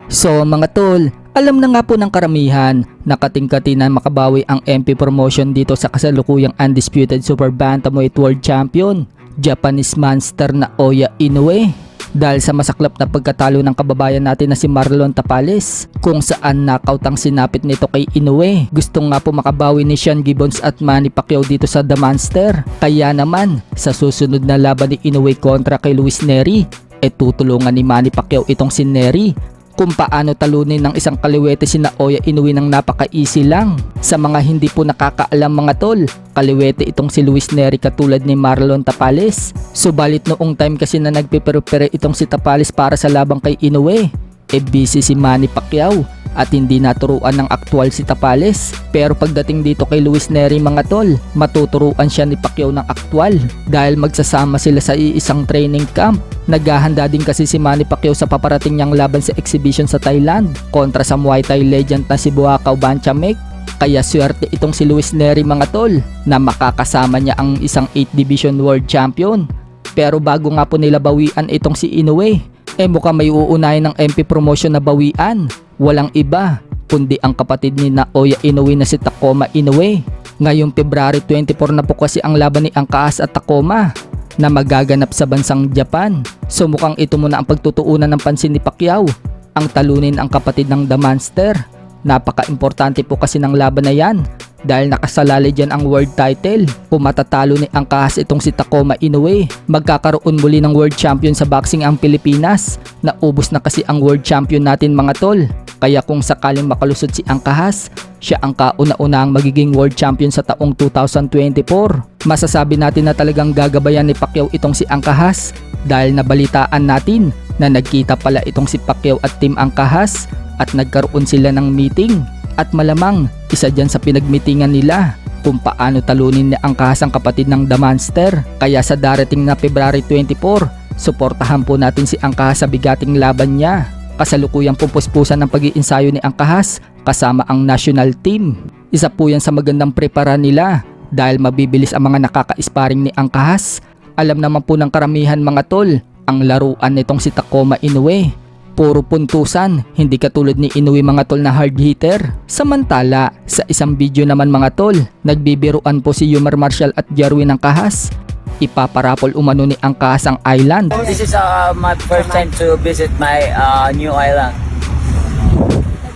So mga tol, alam na nga po ng karamihan na kating-kati na makabawi ang MP promotion dito sa kasalukuyang undisputed Super Bantamweight World Champion, Japanese monster na Oya Inoue. Dahil sa masaklap na pagkatalo ng kababayan natin na si Marlon Tapales, kung saan knockout ang sinapit nito kay Inoue. Gusto nga po makabawi ni Sean Gibbons at Manny Pacquiao dito sa The Monster. Kaya naman, sa susunod na laban ni Inoue kontra kay Luis Nery, tutulungan ni Manny Pacquiao itong si Nery kung paano talunin ng isang kaliwete si Oya Inoue ng napaka-easy lang. Sa mga hindi po nakakaalam mga tol, kaliwete itong si Luis Nery katulad ni Marlon Tapales. Subalit noong time kasi na nagpipere-pere itong si Tapales para sa labang kay Inoue, busy si Manny Pacquiao at hindi naturuan ng aktwal si Tapales. Pero pagdating dito kay Luis Nery mga tol, matuturuan siya ni Pacquiao ng aktwal dahil magsasama sila sa iisang training camp. Naghahanda din kasi si Manny Pacquiao sa paparating niyang laban sa exhibition sa Thailand kontra sa Muay Thai legend na si Buakaw Banchamek. Kaya swerte itong si Luis Nery mga tol na makakasama niya ang isang 8 Division World Champion. Pero bago nga po nila bawian itong si Inoue, mukhang may uunahin ng MP promotion na bawian. Walang iba kundi ang kapatid ni Oya Inoue na si Takuma Inoue. Ngayong February 24 na po kasi ang laban ni Angkahas at Takuma na magaganap sa bansang Japan. So mukhang ito muna ang pagtutuunan ng pansin ni Pacquiao, ang talunin ang kapatid ng The Monster. Napaka-importante po kasi ng laban na yan dahil nakasalalay dyan ang world title. Kung matatalo ni Angkahas itong si Takuma Inoue, magkakaroon muli ng world champion sa boxing ang Pilipinas. Naubos na kasi ang world champion natin mga tol. Kaya kung sakaling makalusot si Angkahas, siya ang kauna-unahang magiging world champion sa taong 2024. Masasabi natin na talagang gagabayan ni Pacquiao itong si Angkahas dahil nabalitaan natin na nagkita pala itong si Pacquiao at Team Angkahas at nagkaroon sila ng meeting. At malamang isa dyan sa pinagmitingan nila kung paano talunin ni Angkahas ang kapatid ng The Monster. Kaya sa darating na February 24, suportahan po natin si Angkahas sa bigating laban niya. Kasalukuyang pupuspusan ng pag-iinsayo ni Angkahas kasama ang national team. Isa po yan sa magandang prepara nila dahil mabibilis ang mga nakaka-sparring ni Angkahas. Alam naman po ng karamihan mga tol, ang laruan nitong si Takuma Inoue puro puntusan, hindi katulad ni Inoue mga tol na hard hitter. Samantala, sa isang video naman mga tol, nagbibiruan po si Yumar Marshall at Jarwin Angkahas. Ipaparapol umano ni Angkahas ang island. This is my first time to visit my new island.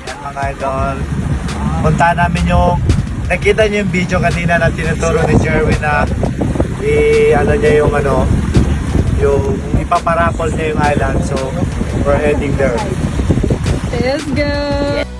Yan mga idol, punta namin yung nakita niyo yung video kanina na tinuturo ni Jerwin na yung ipaparapol niya yung island, so we're heading there. Let's go!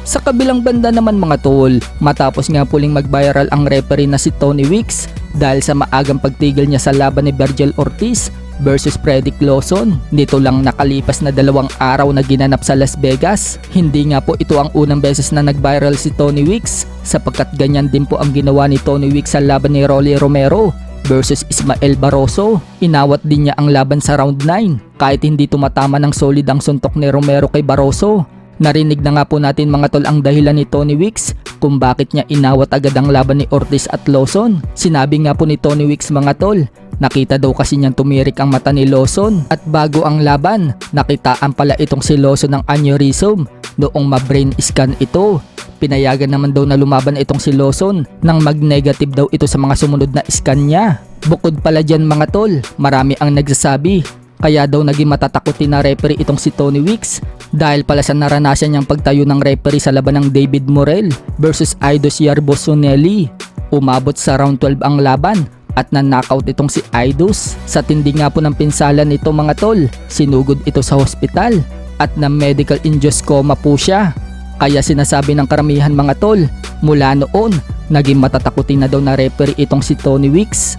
Sa kabilang banda naman mga tol, matapos nga puling mag-viral ang referee na si Tony Weeks dahil sa maagang pagtigil niya sa laban ni Virgil Ortiz versus Fredrick Lawson nito lang nakalipas na 2 araw na ginanap sa Las Vegas. Hindi nga po ito ang unang beses na nag-viral si Tony Weeks sapagkat ganyan din po ang ginawa ni Tony Weeks sa laban ni Rolly Romero versus Ismael Barroso. Inawat din niya ang laban sa round 9 kahit hindi tumatama ng solid ang suntok ni Romero kay Barroso. Narinig na nga po natin mga tol ang dahilan ni Tony Weeks kung bakit niya inawat agad ang laban ni Ortiz at Lawson. Sinabi nga po ni Tony Weeks mga tol, nakita daw kasi niyang tumirik ang mata ni Lawson at bago ang laban, nakitaan pala itong si Lawson ng aneurysm noong ma-brain scan ito. Pinayagan naman daw na lumaban itong si Lawson nang mag-negative daw ito sa mga sumunod na scan niya. Bukod pala dyan mga tol, marami ang nagsasabi kaya daw naging matatakotin na referee itong si Tony Weeks dahil pala sa naranasan niyang pagtayo ng referee sa laban ng David Morrell versus Aidos Yarbosonelli. Umabot sa round 12 ang laban at na-knockout itong si Aidos. Sa tindi nga po ng pinsalan nito mga tol, sinugod ito sa hospital at na medical induced coma po siya. Kaya sinasabi ng karamihan mga tol, mula noon, naging matatakutin na daw na referee itong si Tony Weeks.